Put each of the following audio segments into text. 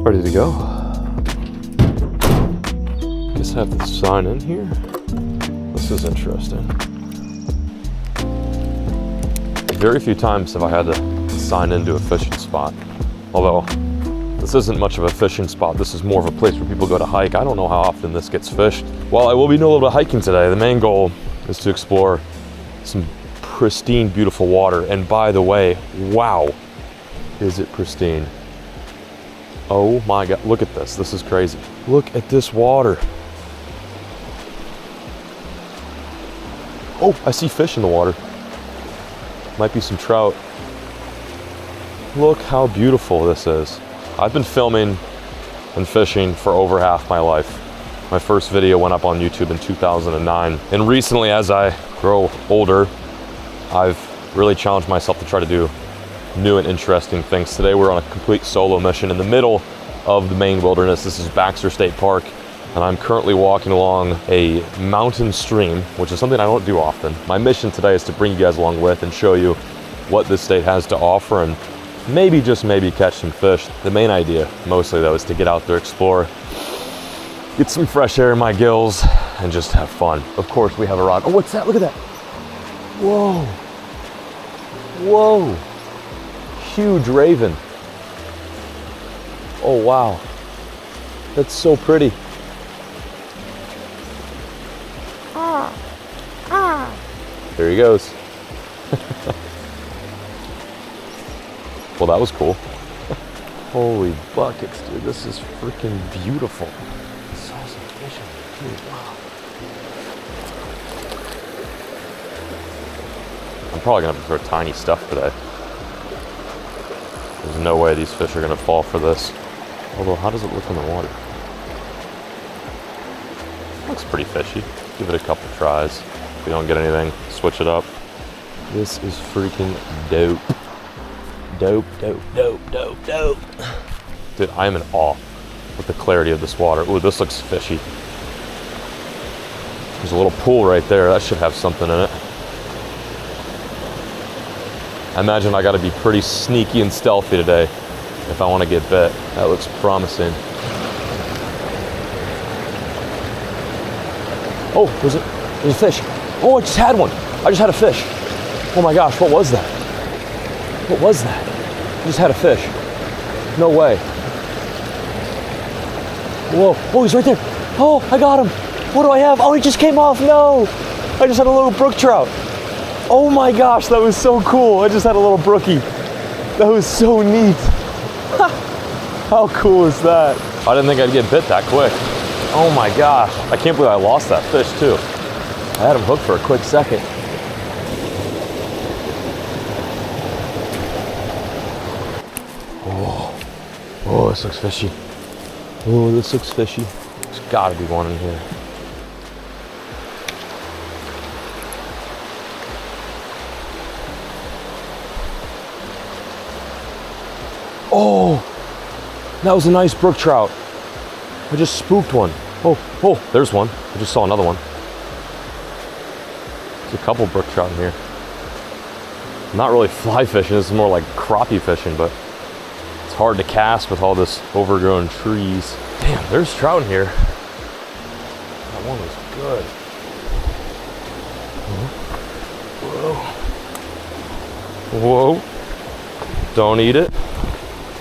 Ready to go. Guess I have to sign in here. This is interesting. Very few times have I had to sign into a fishing spot. Although, this isn't much of a fishing spot. This is more of a place where people go to hike. I don't know how often this gets fished. While I will be doing a little bit of hiking today, the main goal is to explore some pristine, beautiful water. And by the way, wow, is it pristine. Oh my God, look at this. This is crazy. Look at this water. Oh, I see fish in the water. Might be some trout. Look how beautiful this is. I've been filming and fishing for over half my life. My first video went up on YouTube in 2009. And recently, as I grow older, I've really challenged myself to try to do new and interesting things. Today we're on a complete solo mission in the middle of the Maine wilderness. This is Baxter State Park, and I'm currently walking along a mountain stream, which is something I don't do often. My mission today is to bring you guys along with and show you what this state has to offer and maybe, just maybe, catch some fish. The main idea, mostly though, is to get out there, explore, get some fresh air in my gills, and just have fun. Of course, we have a rod. Oh, what's that? Look at that. Whoa. Whoa. Huge raven. Oh wow, that's so pretty. There he goes. Well, that was cool. Holy buckets, dude, this is freaking beautiful. I saw some fish in there too. Wow. I'm probably gonna have to throw tiny stuff today. There's no way these fish are gonna fall for this. Although, how does it look in the water? Looks pretty fishy. Give it a couple tries. If we don't get anything, switch it up. This is freaking dope. Dope, dope, dope, dope, dope. Dude, I am in awe with the clarity of this water. Ooh, this looks fishy. There's a little pool right there. That should have something in it. I imagine I gotta be pretty sneaky and stealthy today if I want to get bit. That looks promising. Oh, there's a fish. Oh, I just had one. I just had a fish. Oh my gosh, what was that? What was that? I just had a fish. No way. Whoa, oh, he's right there. Oh, I got him. What do I have? Oh, he just came off, no. I just had a little brook trout. Oh my gosh, that was so cool. I just had a little brookie. That was so neat. How cool is that? I didn't think I'd get bit that quick. Oh my gosh. I can't believe I lost that fish too. I had him hooked for a quick second. Oh, oh, this looks fishy. Oh, this looks fishy. There's gotta be one in here. Oh, that was a nice brook trout. I just spooked one. Oh, there's one. I just saw another one. There's a couple brook trout in here. Not really fly fishing, this is more like crappie fishing, but it's hard to cast with all this overgrown trees. Damn, there's trout in here. That one was good. Whoa. Whoa. Don't eat it.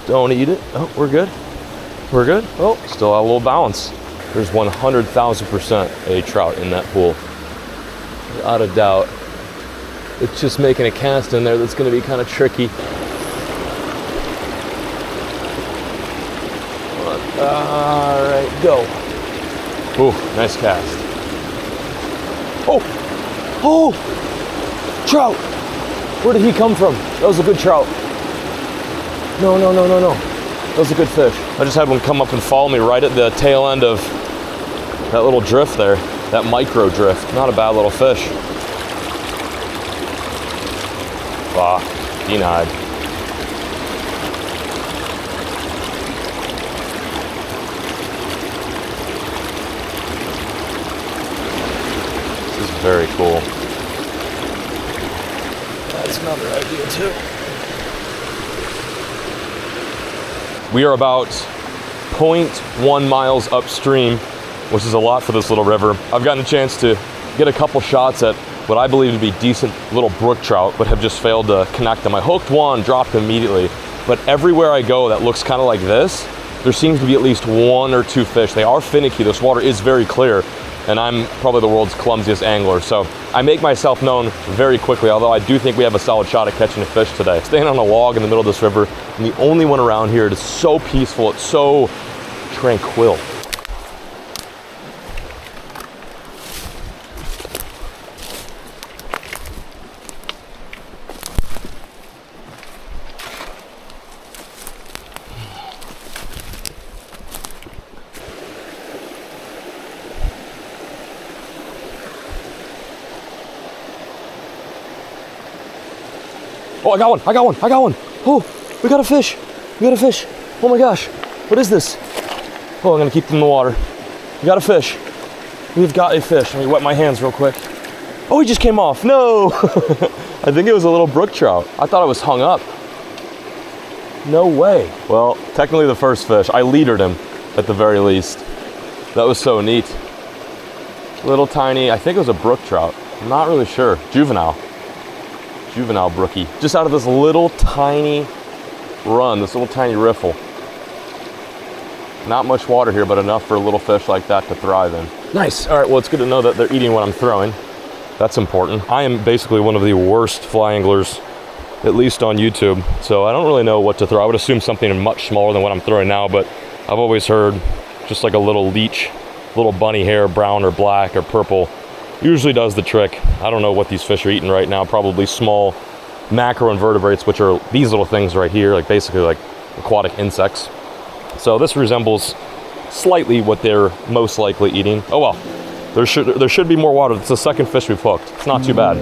Don't eat it. Oh, we're good. We're good. Oh, still have a little balance. There's 100,000% a trout in that pool. Without a doubt. It's just making a cast in there that's going to be kind of tricky. All right, go. Ooh, nice cast. Oh, oh, trout. Where did he come from? That was a good trout. No. That was a good fish. I just had one come up and follow me right at the tail end of that little drift there. That micro drift. Not a bad little fish. Ah, denied. This is very cool. That's another idea too. We are about 0.1 miles upstream, which is a lot for this little river. I've gotten a chance to get a couple shots at what I believe to be decent little brook trout, but have just failed to connect them. I hooked one, dropped immediately, but everywhere I go that looks kind of like this, there seems to be at least 1 or 2 fish. They are finicky. This water is very clear, and I'm probably the world's clumsiest angler. So I make myself known very quickly, although I do think we have a solid shot at catching a fish today. Staying on a log in the middle of this river, I'm the only one around here. It is so peaceful. It's so tranquil. Oh, I got one, I got one, I got one. Oh, we got a fish. We got a fish. Oh my gosh, what is this? Oh, I'm gonna keep them in the water. We got a fish. We've got a fish. Let me wet my hands real quick. Oh, he just came off. No. I think it was a little brook trout. I thought it was hung up. No way. Well, technically the first fish. I leadered him at the very least. That was so neat. Little tiny, I think it was a brook trout. I'm not really sure. Juvenile brookie. Just out of this little tiny run, this little tiny riffle. Not much water here, but enough for a little fish like that to thrive in. Nice. All right, well, it's good to know that they're eating what I'm throwing. That's important. I am basically one of the worst fly anglers, at least on YouTube, so I don't really know what to throw. I would assume something much smaller than what I'm throwing now, but I've always heard just like a little leech, little bunny hair, brown or black or purple, usually does the trick. I don't know what these fish are eating right now. Probably small macroinvertebrates, which are these little things right here, like basically like aquatic insects. So this resembles slightly what they're most likely eating. Oh well, there should be more water. It's the second fish we've hooked. It's not too bad.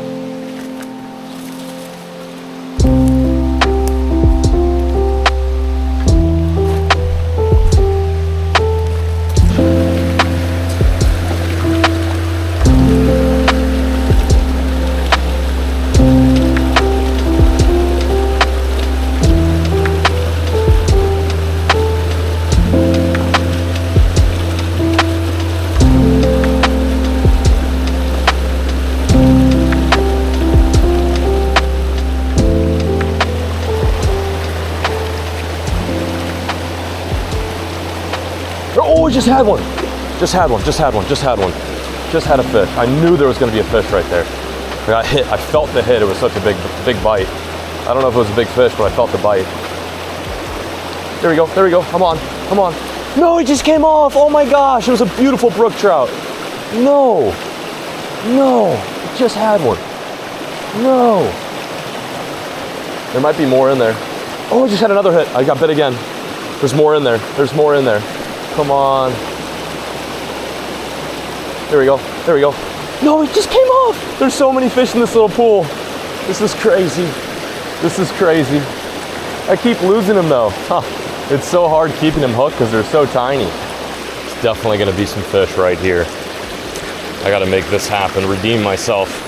Oh, just had one. Just had a fish. I knew there was gonna be a fish right there. I got hit, I felt the hit. It was such a big bite. I don't know if it was a big fish, but I felt the bite. There we go, come on. No, it just came off, oh my gosh, it was a beautiful brook trout. No, it just had one. No. There might be more in there. Oh, I just had another hit, I got bit again. There's more in there. Come on. There we go. No, it just came off. There's so many fish in this little pool. This is crazy. I keep losing them though. It's so hard keeping them hooked because they're so tiny. It's definitely gonna be some fish right here. I gotta make this happen, redeem myself.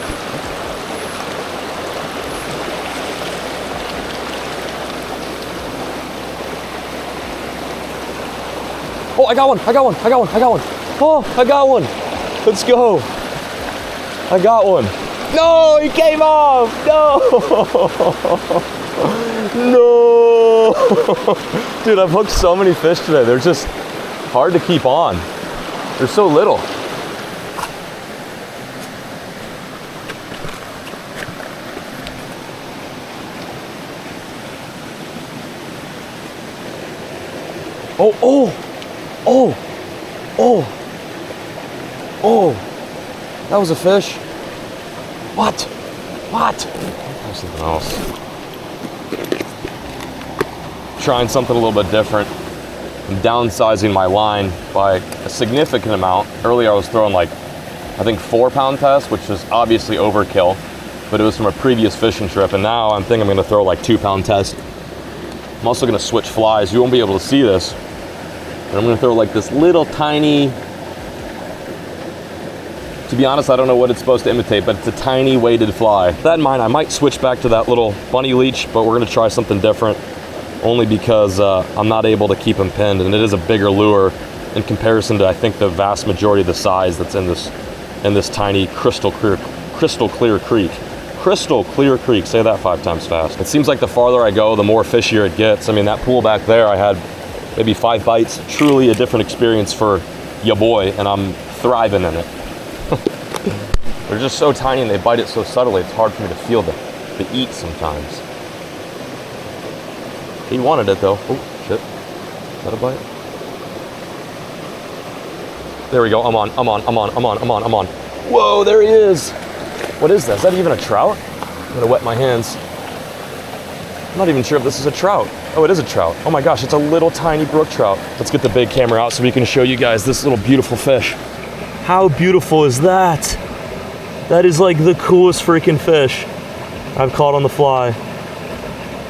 Oh, I got one. Oh, I got one. Let's go. I got one. No, he came off. No. Dude, I've hooked so many fish today. They're just hard to keep on. They're so little. Oh, that was a fish. What? There's something else. Trying something a little bit different. I'm downsizing my line by a significant amount. Earlier I was throwing like, I think 4-pound test, which is obviously overkill, but it was from a previous fishing trip, and now I'm thinking I'm gonna throw like 2-pound test. I'm also gonna switch flies. You won't be able to see this. And I'm gonna throw like this little tiny, to be honest, I don't know what it's supposed to imitate, but it's a tiny weighted fly. With that in mind, I might switch back to that little bunny leech, but we're gonna try something different. only because I'm not able to keep them pinned, and it is a bigger lure in comparison to, I think, the vast majority of the size that's in this tiny crystal clear creek. Crystal clear creek, say that 5 times fast. It seems like the farther I go, the more fishier it gets. I mean, that pool back there, I had maybe 5 bites, truly a different experience for ya boy, and I'm thriving in it. They're just so tiny and they bite it so subtly, it's hard for me to feel the eat sometimes. He wanted it though. Oh, shit. Is that a bite? There we go. I'm on. Whoa, there he is. What is that? Is that even a trout? I'm gonna wet my hands. I'm not even sure if this is a trout. Oh, it is a trout. Oh my gosh, it's a little tiny brook trout. Let's get the big camera out so we can show you guys this little beautiful fish. How beautiful is that? That is like the coolest freaking fish I've caught on the fly.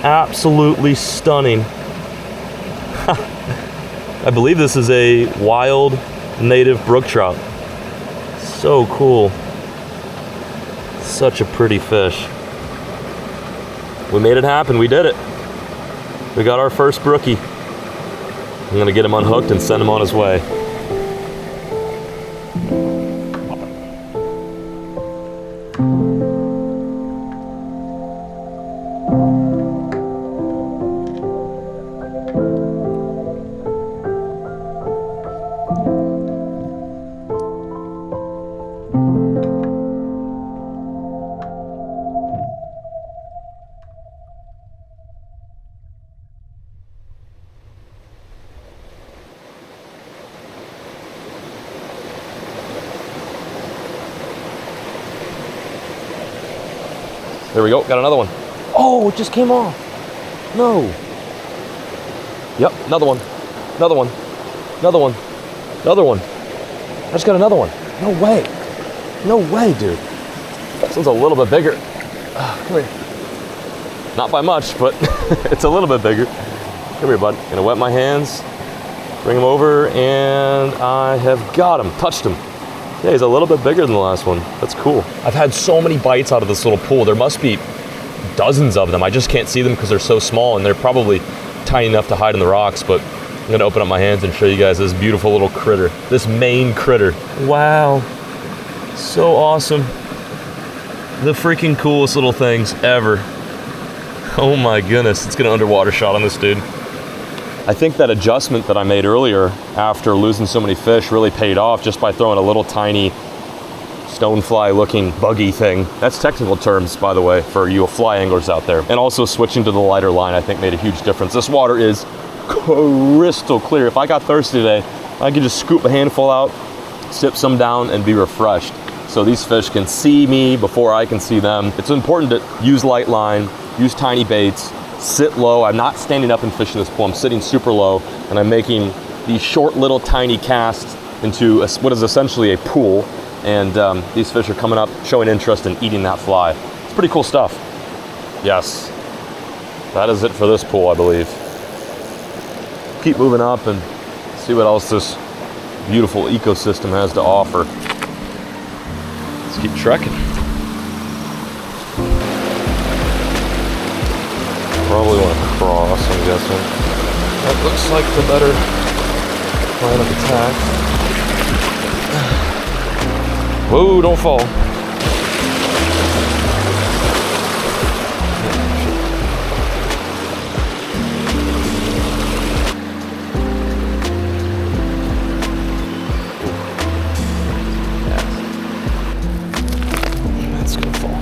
Absolutely stunning. I believe this is a wild native brook trout. So cool. Such a pretty fish. We made it happen. We did it. We got our first brookie. I'm gonna get him unhooked and send him on his way. There we go, got another one. Oh, it just came off. No. Yep, another one. Another one. Another one. Another one. I just got another one. No way. No way, dude. This one's a little bit bigger. Come here. Not by much, but it's a little bit bigger. Come here, bud. Gonna wet my hands, bring him over, and I have got him, touched him. Yeah, he's a little bit bigger than the last one. That's cool. I've had so many bites out of this little pool. There must be dozens of them. I just can't see them because they're so small, and they're probably tiny enough to hide in the rocks, but I'm gonna open up my hands and show you guys this beautiful little critter, this Maine critter. Wow, so awesome. The freaking coolest little things ever. Oh my goodness, let's get an underwater shot on this dude. I think that adjustment that I made earlier after losing so many fish really paid off just by throwing a little tiny stonefly looking buggy thing. That's technical terms, by the way, for you fly anglers out there. And also switching to the lighter line, I think, made a huge difference. This water is crystal clear. If I got thirsty today, I could just scoop a handful out, sip some down, and be refreshed. So these fish can see me before I can see them. It's important to use light line, use tiny baits, sit low. I'm not standing up and fishing this pool. I'm sitting super low, and I'm making these short little tiny casts into what is essentially a pool. And these fish are coming up, showing interest in eating that fly. It's pretty cool stuff. Yes, that is it for this pool, I believe. Keep moving up and see what else this beautiful ecosystem has to offer. Let's keep trekking. Probably want to cross, I'm guessing. That looks like the better plan of attack. Whoa, don't fall. That's gonna fall.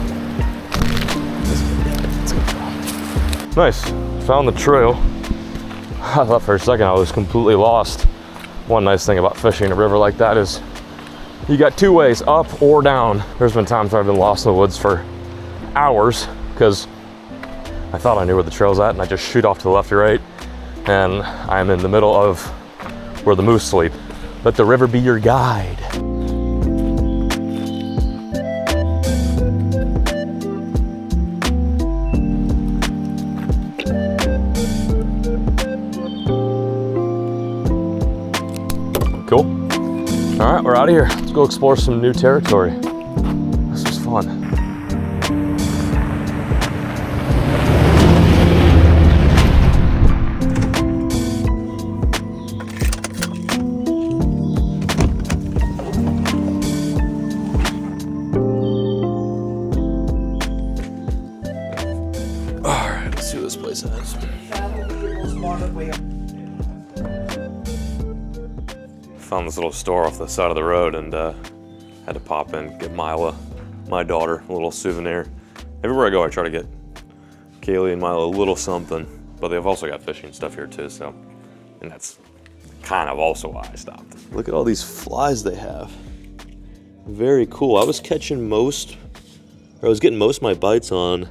It's gonna fall. Nice, found the trail. I thought for a second I was completely lost. One nice thing about fishing a river like that is you got 2 ways, up or down. There's been times where I've been lost in the woods for hours because I thought I knew where the trail's at and I just shoot off to the left or right and I'm in the middle of where the moose sleep. Let the river be your guide. Cool. All right, we're out of here. Let's go explore some new territory. This was fun. found this little store off the side of the road and had to pop in, get Mila, my daughter, a little souvenir. Everywhere I go, I try to get Kaylee and Mila a little something, but they've also got fishing stuff here too, so, and that's kind of also why I stopped. Look at all these flies they have. Very cool. I was getting most of my bites on,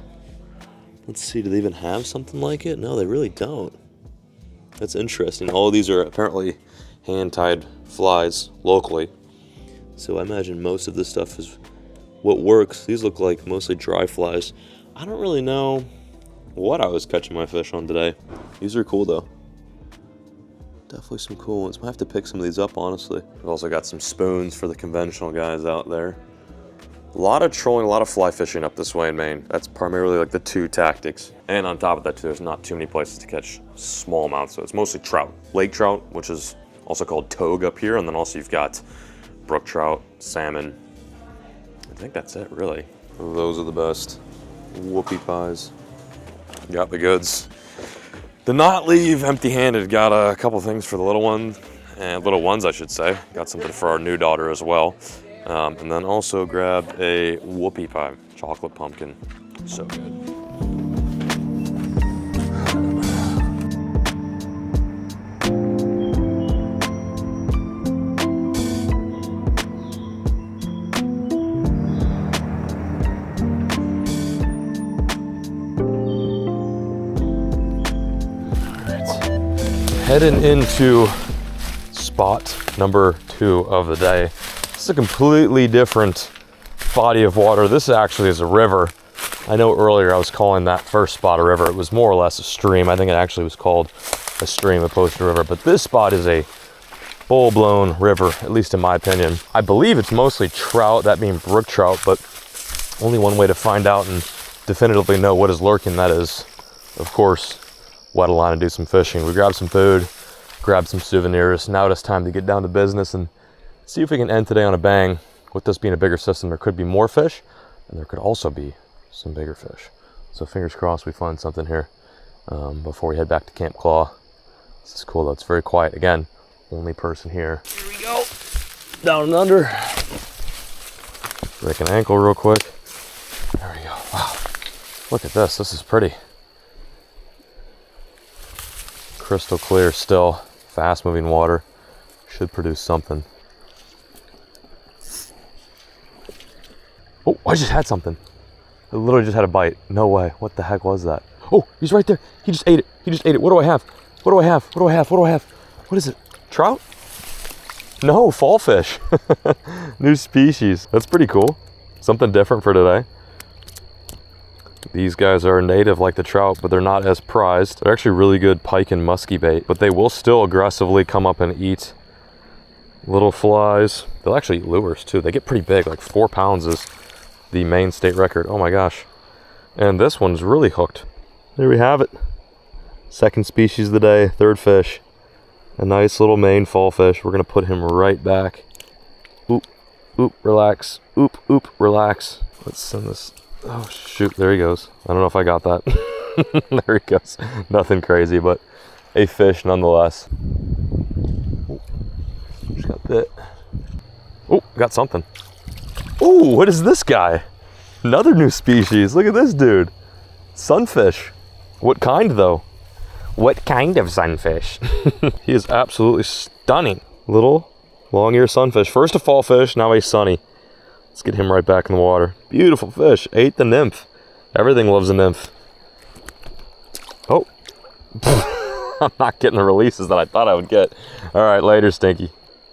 let's see, do they even have something like it? No, they really don't. That's interesting. All of these are apparently hand-tied flies locally. So I imagine most of this stuff is what works. These look like mostly dry flies. I don't really know what I was catching my fish on today. These are cool though. Definitely some cool ones. Might have to pick some of these up, honestly. We've also got some spoons for the conventional guys out there. A lot of trolling, a lot of fly fishing up this way in Maine. That's primarily like the two tactics. And on top of that too, there's not too many places to catch small amounts, so it's mostly trout. Lake trout, which is also called togue up here, and then also you've got brook trout, salmon. I think that's it, really. Those are the best. Whoopie pies. Got the goods. Did not leave empty-handed. Got a couple things for the little ones, I should say. Got something for our new daughter as well. And then also grabbed a whoopie pie, chocolate pumpkin. So good. Heading into spot number 2 of the day. It's a completely different body of water. This actually is a river. I know earlier I was calling that first spot a river. It was more or less a stream. I think it actually was called a stream opposed to a river. But this spot is a full-blown river, at least in my opinion. I believe it's mostly trout, that being brook trout, but only one way to find out and definitively know what is lurking, that is, of course, wet a line and do some fishing. We grabbed some food, grabbed some souvenirs. Now it's time to get down to business and see if we can end today on a bang. With this being a bigger system, there could be more fish, and there could also be some bigger fish. So fingers crossed we find something here before we head back to Camp Claw. This is cool though, it's very quiet. Again, only person here. Here we go, down and under. Break an ankle real quick. There we go, wow. Look at this, this is pretty. Crystal clear still, fast moving water. Should produce something. Oh, I just had something. I literally just had a bite. No way. What the heck was that? Oh, he's right there. He just ate it. He just ate it. What do I have? What do I have? What do I have? What do I have? What is it? Trout? No, fall fish. New species. That's pretty cool. Something different for today. These guys are native like the trout, but they're not as prized. They're actually really good pike and musky bait, but they will still aggressively come up and eat little flies. They'll actually eat lures too. They get pretty big, like 4 pounds is the Maine state record. Oh my gosh. And this one's really hooked. There we have it. Second species of the day, third fish. A nice little Maine fall fish. We're gonna put him right back. Oop, oop, relax. Oop, oop, relax. Let's send this. Oh shoot, there he goes. I don't know if I got that. There he goes. Nothing crazy, but a fish nonetheless. Ooh, just got bit. Oh, got something. Oh, what is this guy? Another new species. Look at this dude. Sunfish. What kind though? What kind of sunfish? He is absolutely stunning. Little long-eared sunfish. First a fall fish, now a sunny. Let's get him right back in the water. Beautiful fish. Ate the nymph. Everything loves a nymph. Oh. I'm not getting the releases that I thought I would get. All right, later, Stinky.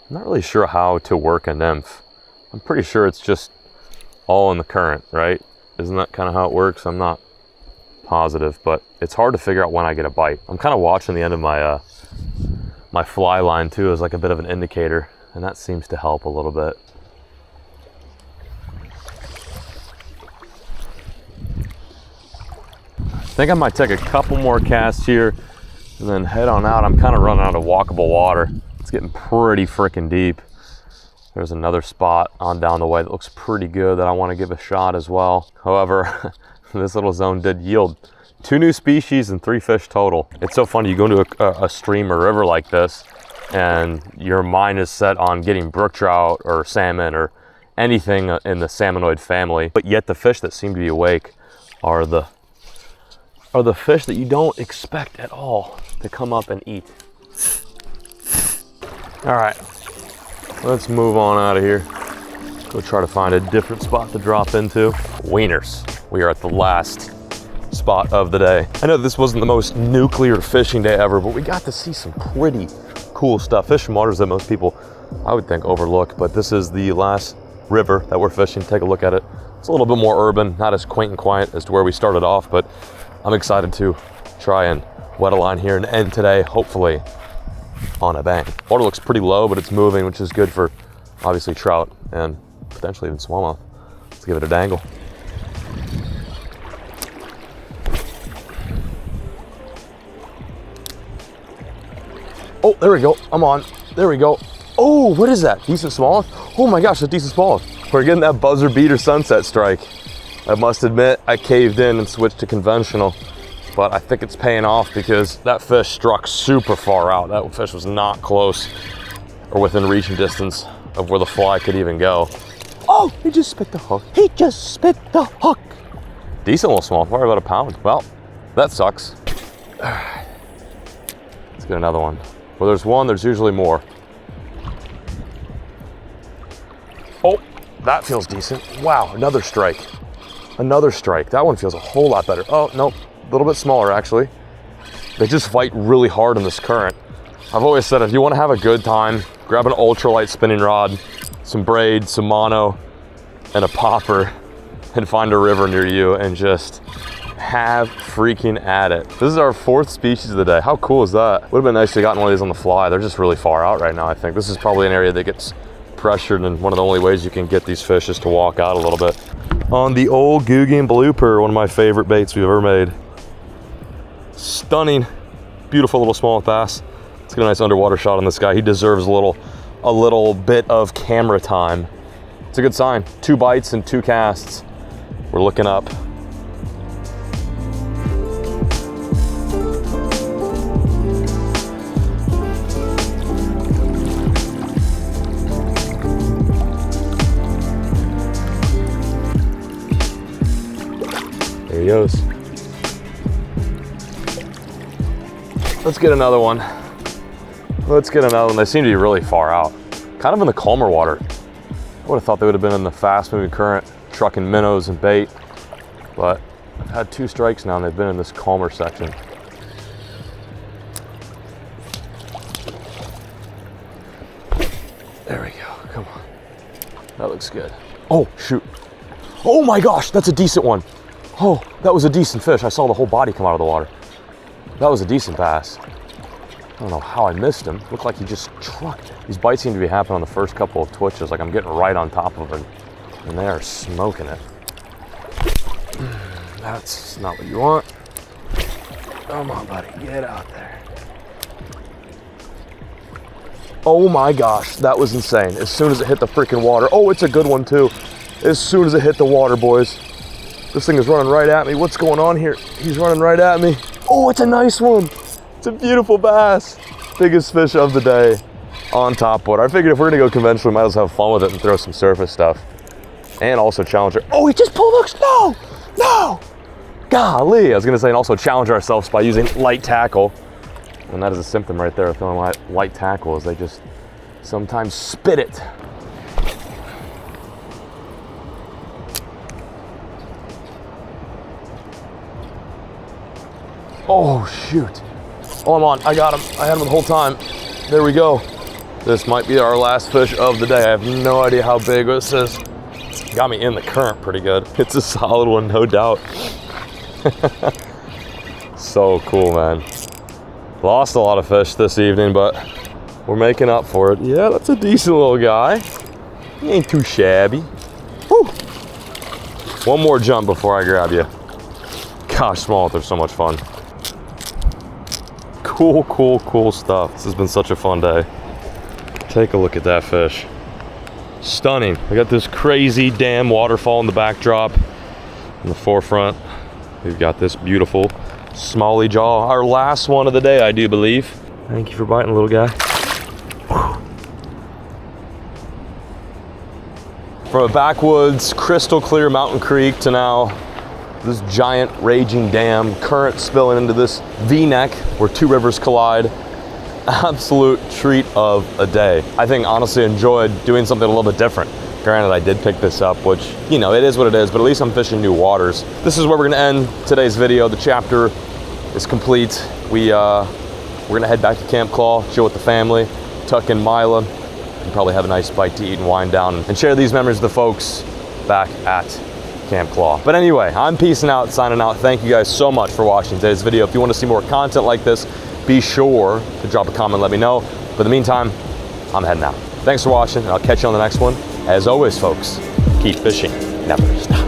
I'm not really sure how to work a nymph. I'm pretty sure it's just all in the current, right? Isn't that kind of how it works? I'm not positive, but it's hard to figure out when I get a bite. I'm kind of watching the end of my my fly line too as like a bit of an indicator, and that seems to help a little bit. I think I might take a couple more casts here and then head on out. I'm kind of running out of walkable water. It's getting pretty freaking deep. There's another spot on down the way that looks pretty good that I want to give a shot as well. However, this little zone did yield 2 new species and 3 fish total. It's so funny, you go into a stream or river like this and your mind is set on getting brook trout or salmon or anything in the salmonoid family, but yet the fish that seem to be awake are the fish that you don't expect at all to come up and eat. All right, let's move on out of here. Go try to find a different spot to drop into. Wieners. We are at the last spot of the day. I know this wasn't the most nuclear fishing day ever, but we got to see some pretty cool stuff. Fish from waters that most people, I would think, overlook, but this is the last river that we're fishing. Take a look at it. It's a little bit more urban, not as quaint and quiet as to where we started off, but I'm excited to try and wet a line here and end today, hopefully on a bang. Water looks pretty low, but it's moving, which is good for obviously trout and potentially even smallmouth. Let's give it a dangle. Oh, there we go. I'm on. There we go. Oh, what is that? Decent smallmouth? Oh my gosh, a decent smallmouth. We're getting that buzzer beater sunset strike. I must admit, I caved in and switched to conventional, but I think it's paying off because that fish struck super far out. That fish was not close or within reaching distance of where the fly could even go. Oh, he just spit the hook. He just spit the hook. Decent little smallmouth, probably about a pound. Well, that sucks. All right. Let's get another one. Where there's one, there's usually more. Oh, that feels decent. Wow, another strike. Another strike. That one feels a whole lot better. Oh, nope, a little bit smaller actually. They just fight really hard in this current. I've always said if you want to have a good time, grab an ultralight spinning rod, some braid, some mono, and a popper, and find a river near you and just have freaking at it. This is our 4th species of the day. How cool is that? Would have been nice to have gotten one of these on the fly. They're just really far out right now, I think. This is probably an area that gets pressured, and one of the only ways you can get these fish is to walk out a little bit. On the old Googie blooper, one of my favorite baits we've ever made. Stunning, beautiful little smallmouth bass. Let's get a nice underwater shot on this guy. He deserves a little bit of camera time. It's a good sign. 2 bites and 2 casts. We're looking up. There he goes. Let's get another one. Let's get another one. They seem to be really far out. Kind of in the calmer water. I would have thought they would have been in the fast moving current, trucking minnows and bait. But I've had 2 strikes now and they've been in this calmer section. There we go, come on. That looks good. Oh, shoot. Oh my gosh, that's a decent one. Oh, that was a decent fish. I saw the whole body come out of the water. That was a decent bass. I don't know how I missed him. Looked like he just trucked. These bites seem to be happening on the first couple of twitches, like I'm getting right on top of it, and they are smoking it. That's not what you want. Come on, buddy, get out there. Oh my gosh, that was insane. As soon as it hit the freaking water. Oh, it's a good one too. As soon as it hit the water, boys. This thing is running right at me. What's going on here? He's running right at me. Oh, it's a nice one. It's a beautiful bass. Biggest fish of the day on top water. I figured if we're gonna go conventional, we might as well have fun with it and throw some surface stuff. And also challenge her. Oh, he just pulled hooks. No, no. Golly, I was gonna say, and also challenge ourselves by using light tackle. And that is a symptom right there of throwing light tackle, is they just sometimes spit it. Oh, shoot. Oh, I'm on. I got him. I had him the whole time. There we go. This might be our last fish of the day. I have no idea how big this is. Got me in the current pretty good. It's a solid one, no doubt. So cool, man. Lost a lot of fish this evening, but we're making up for it. Yeah, that's a decent little guy. He ain't too shabby. Woo. One more jump before I grab you. Gosh, smallmouth are so much fun. Cool, cool, cool stuff. This has been such a fun day. Take a look at that fish. Stunning. I got this crazy damn waterfall in the backdrop. In the forefront, we've got this beautiful smalley jaw. Our last one of the day, I do believe. Thank you for biting, little guy. From a backwoods, crystal clear mountain creek to now this giant raging dam, current spilling into this V-neck where two rivers collide. Absolute treat of a day. I think honestly enjoyed doing something a little bit different. Granted, I did pick this up, which, you know, it is what it is, but at least I'm fishing new waters. This is where we're gonna end today's video. The chapter is complete. We're gonna head back to Camp Claw, chill with the family, tuck in Mila, and probably have a nice bite to eat and wind down and share these memories with the folks back at Camp Claw. But anyway, I'm peacing out, signing out. Thank you guys so much for watching today's video. If you want to see more content like this, be sure to drop a comment, let me know. But in the meantime, I'm heading out. Thanks for watching, and I'll catch you on the next one. As always, folks, keep fishing, never stop.